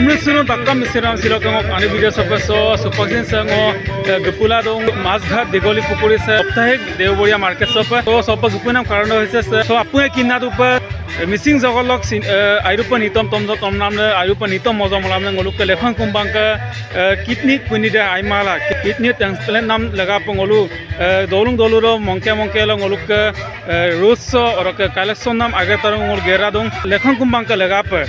Umritsunu takam misiram silokang ani video sapaso supaksin sango gepula dong masghat digoli pukuri se saptahik deoboria market sopa to sopa gupunam karono hoise so apune kinna dupa missing jogolok airupa nitom tomjo tomnamne airupa nitom mojo molamne ngoluk ke lekhon kumbangka kidney kunide aimala kidney transplant nam laga pongolu dolung doluro monke lo ngoluk ke russo or ke collection nam age tarong ngol gera dong lekhon kumbangka laga pa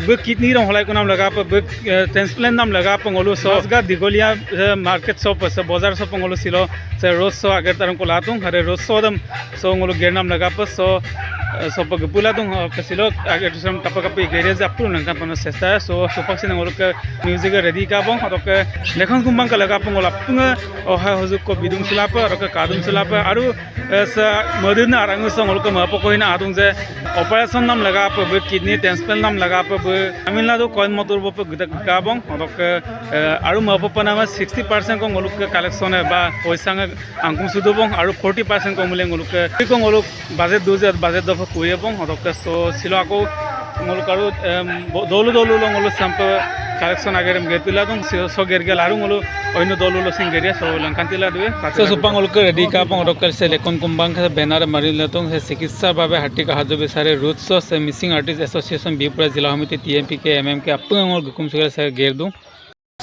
be kidney rong holai kunam laga pa be transplant nam laga pongolu so ga digolia market shop se bazar shop pongolu silo se russo age tarong ko latung hare russo dam so ngolu gernam laga pa so sopa gepula dong kasilo agaktusam kapi garage apun nangkan pano sesta so sopak sih nangolok ke music ready ka bong atau ke lekhon kumbang ke laga pun ngolap pun oh hozuk ko bidung sulapa atau ke kadum sulapa aru se modern arangu so ngolok ke mapo ko hina adung je operation nam laga apa be kidney transplant nam laga apa be Tamil Nadu coin motor bope gita ka bong atau ke aru mapo panama 60% ko ngolok ke collection ba poisa angkum sudu bong aru 40% ko mule ngolok ke ko ngolok budget budget do kuye bong hotok so silo ako ngoluk aru dolu lo ngolu sampai collection agerem getila dong so gergel aru ngolu oino dolu lo singeria so langkantila duwe so supang ngoluk ready ka pong hotok se lekon kumbang ka banner maril latong se চিকিৎসা বাবে হাটি ka hajo besare roots so se missing artist association bipura jila hamiti tmp ke mm ke apung ngol gukum sugel se gerdu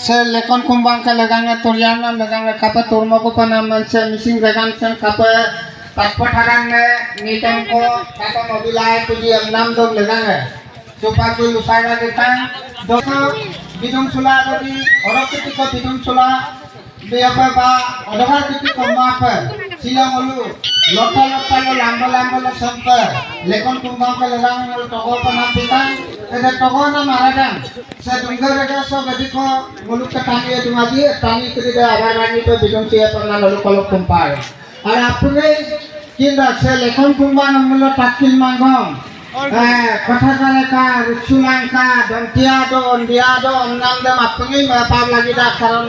se lekon kumbang ka laganga toriana laganga kapa torma ko panam se missing vegan sen kapa Paspaharan nitam ko kata mobilai tuji enam dong legang supaya tu lusara kita dosa bidung sula tadi orang ketika bidung sula dia apa orang ketika apa sila malu lota lo lamba lo sampai lekon kumbang ke legang lo togo penampilan ada togo na maradan saya dengar ada so ketika malu ketani itu lagi tani ketika agar itu bidung siapa pernah lalu kalau kumpul আর আপনি কিংবা লেখন কুম্বান মূল টাকিল মাগম কথা কালেকা রুচুলাঙ্কা দন্তিয়া দিয়া নাম দাম আপনি পাব লাগি দা কারণ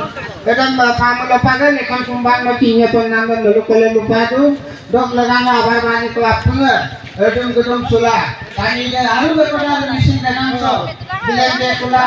এটা পামুল পাগে লেখন কুম্বান তিনে তো নাম দাম লুক কলে লুপাদু ডক লাগানো আবার বানি তো আপনি এদম গদম সুলা পানি দে আরো বেকটা মেশিন দেখান তো দিলে দে কুলা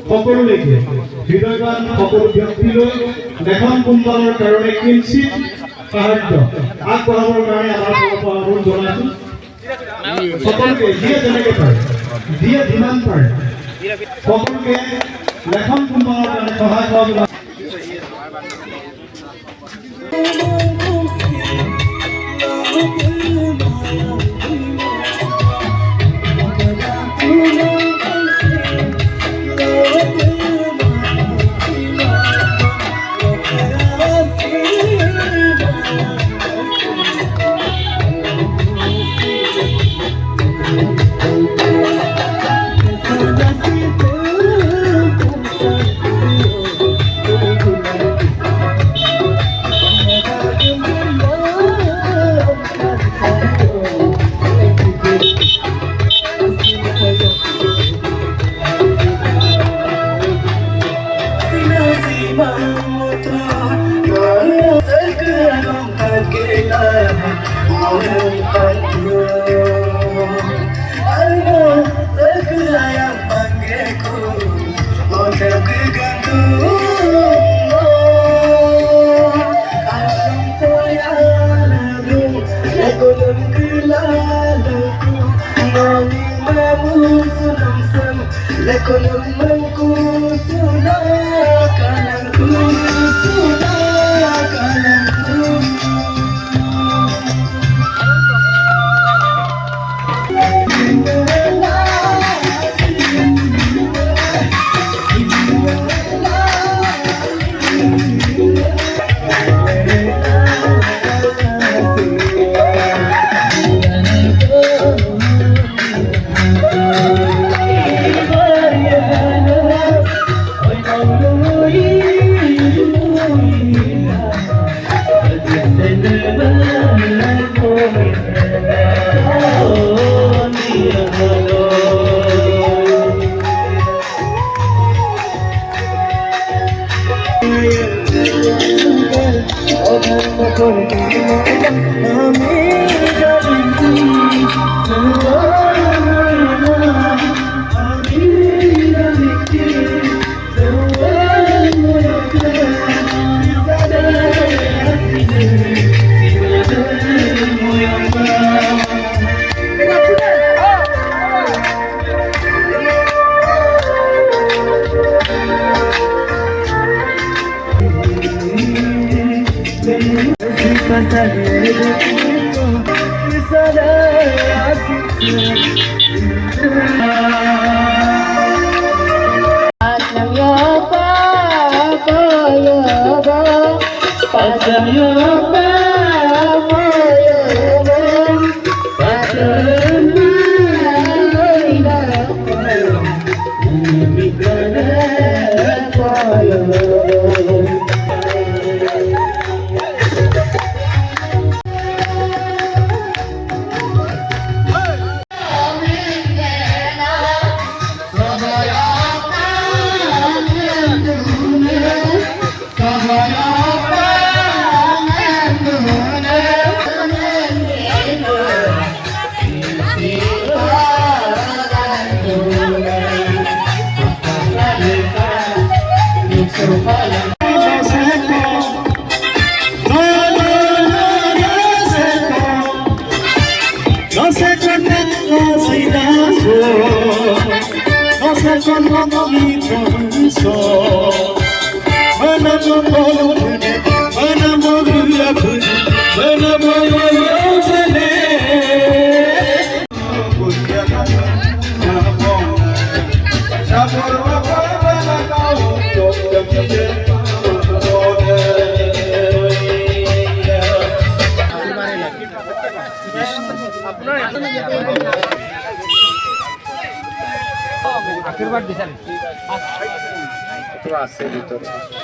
সকলোলৈকে হৃদয়বান সকলো ব্যক্তিলৈ লেখন কুম্বালৰ কাৰণে কিঞ্চিত সাহায্য আগবঢ়াবৰ কাৰণে আমাৰ অনুৰোধ জনাইছোঁ সকলোকে যিয়ে যেনেকৈ পাৰে যিয়ে যিমান পাৰে সকলোকে লেখন কুম্বালৰ কাৰণে সহায় সহযোগ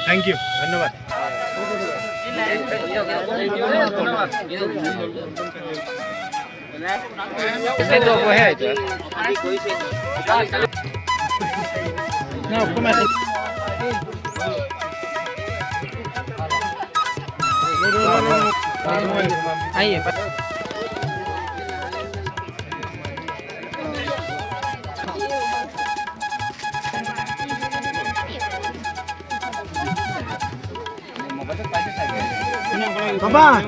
থ্যাংক ইউ, ধন্যবাদ। Bapak.